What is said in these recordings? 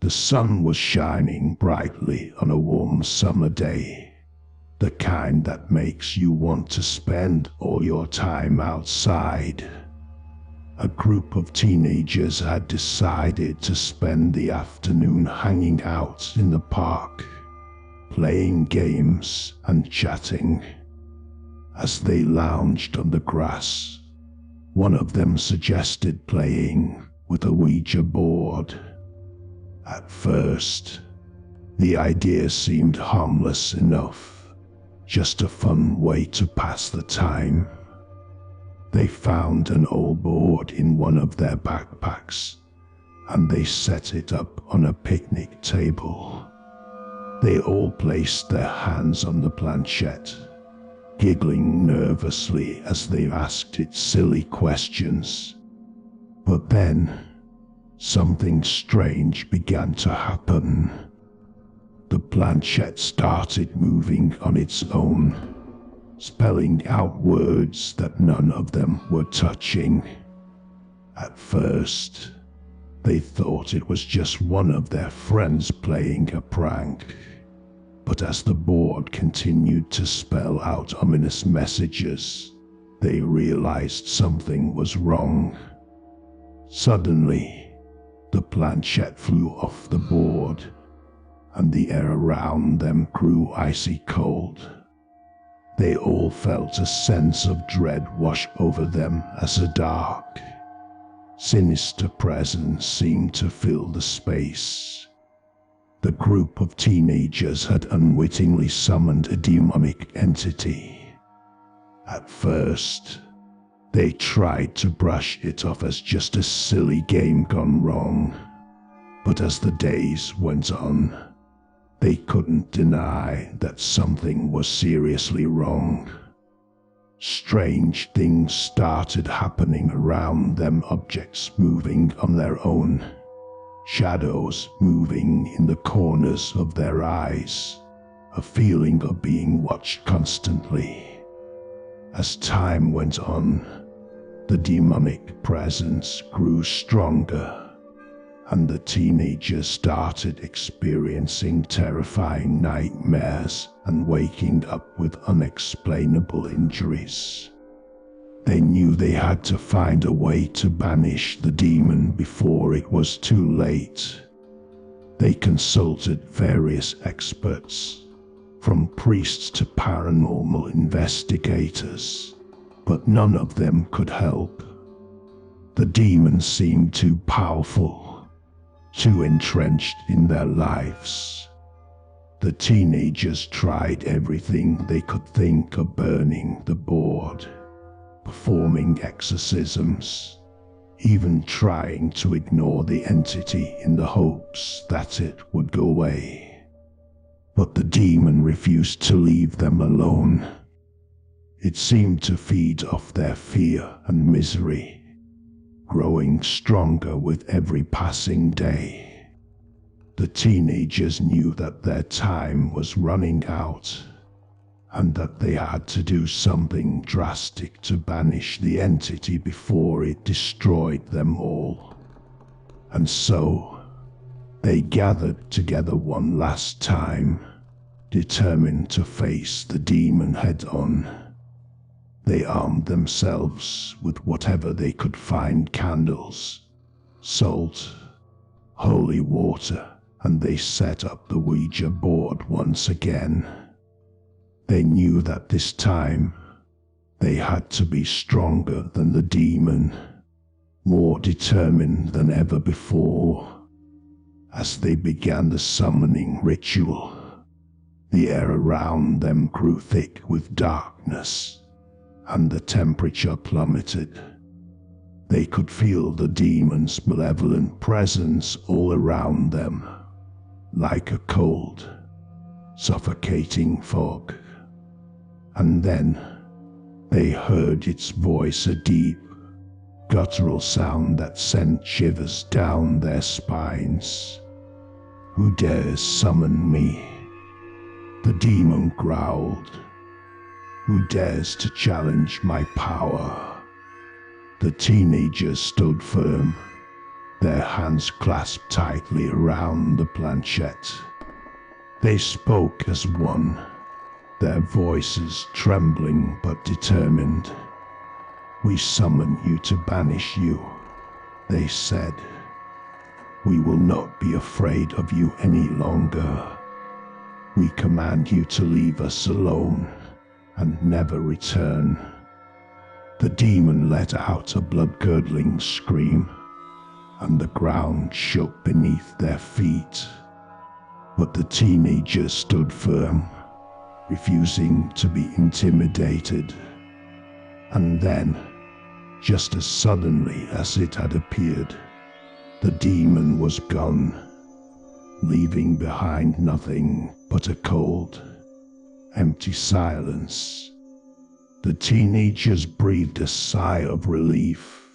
The sun was shining brightly on a warm summer day, the kind that makes you want to spend all your time outside. A group of teenagers had decided to spend the afternoon hanging out in the park, playing games and chatting. As they lounged on the grass, one of them suggested playing with a Ouija board. At first, the idea seemed harmless enough, just a fun way to pass the time. They found an old board in one of their backpacks, and they set it up on a picnic table. They all placed their hands on the planchette, giggling nervously as they asked it silly questions. But then, something strange began to happen. The planchette started moving on its own, spelling out words that none of them were touching. At first, they thought it was just one of their friends playing a prank. But as the board continued to spell out ominous messages, they realized something was wrong. Suddenly, the planchette flew off the board, and the air around them grew icy cold. They all felt a sense of dread wash over them as a dark, sinister presence seemed to fill the space. The group of teenagers had unwittingly summoned a demonic entity. At first, they tried to brush it off as just a silly game gone wrong, but as the days went on, they couldn't deny that something was seriously wrong. Strange things started happening around them, objects moving on their own, shadows moving in the corners of their eyes, a feeling of being watched constantly. As time went on, the demonic presence grew stronger, and the teenagers started experiencing terrifying nightmares and waking up with unexplainable injuries. They knew they had to find a way to banish the demon before it was too late. They consulted various experts, from priests to paranormal investigators, but none of them could help. The demon seemed too powerful, too entrenched in their lives. The teenagers tried everything they could think of: burning the board, performing exorcisms, even trying to ignore the entity in the hopes that it would go away. But the demon refused to leave them alone. It seemed to feed off their fear and misery, growing stronger with every passing day. The teenagers knew that their time was running out, and that they had to do something drastic to banish the entity before it destroyed them all. And so, they gathered together one last time, determined to face the demon head-on. They armed themselves with whatever they could find: candles, salt, holy water, and they set up the Ouija board once again. They knew that this time, they had to be stronger than the demon, more determined than ever before. As they began the summoning ritual, the air around them grew thick with darkness, and the temperature plummeted. They could feel the demon's malevolent presence all around them, like a cold, suffocating fog. And then, they heard its voice, a deep, guttural sound that sent shivers down their spines. "Who dares summon me?" the demon growled. "Who dares to challenge my power?" The teenagers stood firm, their hands clasped tightly around the planchette. They spoke as one, their voices trembling but determined. "We summon you to banish you," they said. "We will not be afraid of you any longer. We command you to leave us alone and never return." The demon let out a blood-curdling scream, and the ground shook beneath their feet. But the teenagers stood firm, refusing to be intimidated. And then, just as suddenly as it had appeared, the demon was gone, leaving behind nothing but a cold, empty silence. The teenagers breathed a sigh of relief,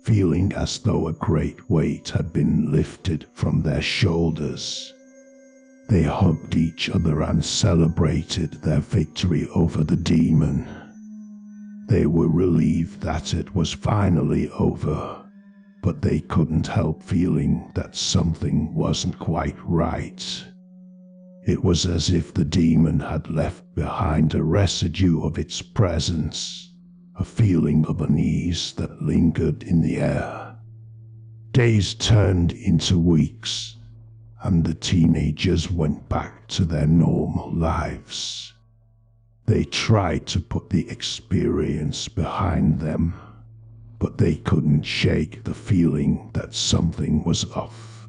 feeling as though a great weight had been lifted from their shoulders. They hugged each other and celebrated their victory over the demon. They were relieved that it was finally over, but they couldn't help feeling that something wasn't quite right. It was as if the demon had left behind a residue of its presence, a feeling of unease that lingered in the air. Days turned into weeks, and the teenagers went back to their normal lives. They tried to put the experience behind them, but they couldn't shake the feeling that something was off.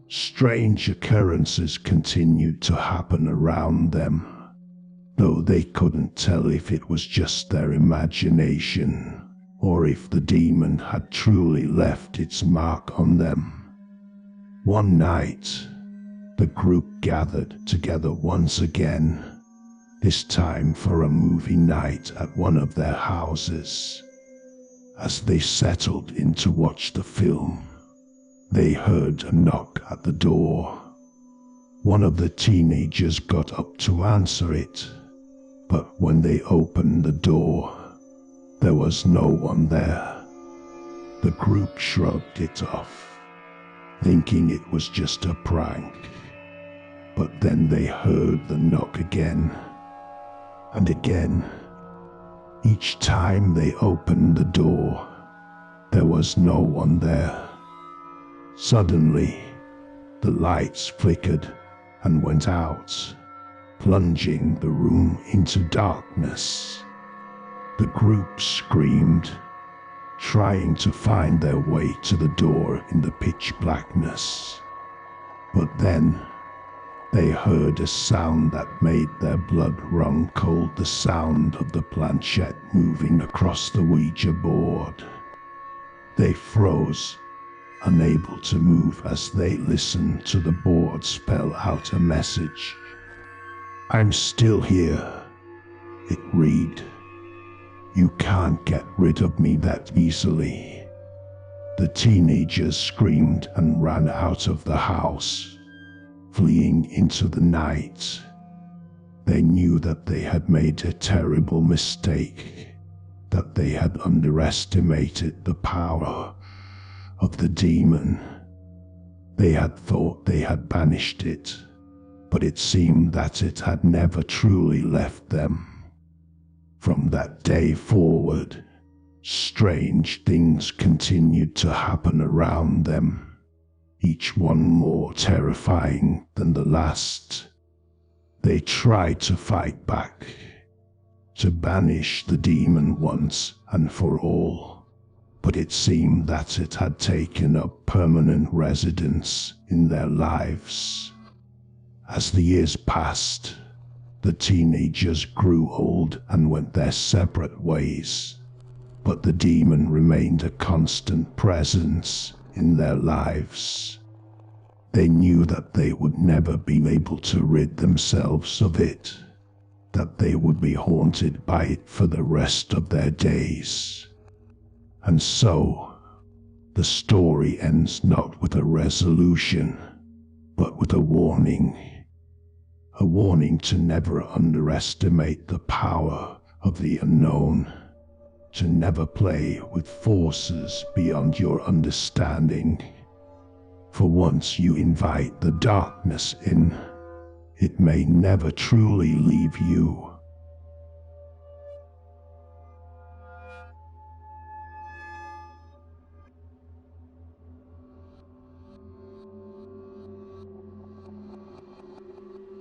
Strange occurrences continued to happen around them, though they couldn't tell if it was just their imagination or if the demon had truly left its mark on them. One night, the group gathered together once again, this time for a movie night at one of their houses. As they settled in to watch the film, they heard a knock at the door. One of the teenagers got up to answer it, but when they opened the door, there was no one there. The group shrugged it off, thinking it was just a prank. But then they heard the knock again, and again. Each time they opened the door, there was no one there. Suddenly, the lights flickered and went out, plunging the room into darkness. The group screamed, trying to find their way to the door in the pitch blackness. But then, they heard a sound that made their blood run cold, the sound of the planchette moving across the Ouija board. They froze, unable to move as they listened to the board spell out a message. "I'm still here," it read. "You can't get rid of me that easily." The teenagers screamed and ran out of the house, fleeing into the night. They knew that they had made a terrible mistake, that they had underestimated the power of the demon. They had thought they had banished it, but it seemed that it had never truly left them. From that day forward, strange things continued to happen around them, each one more terrifying than the last. They tried to fight back, to banish the demon once and for all, but it seemed that it had taken up permanent residence in their lives. As the years passed, the teenagers grew old and went their separate ways, but the demon remained a constant presence in their lives. They knew that they would never be able to rid themselves of it, that they would be haunted by it for the rest of their days. And so, the story ends not with a resolution, but with a warning to never underestimate the power of the unknown. to never play with forces beyond your understanding. For once you invite the darkness in, it may never truly leave you.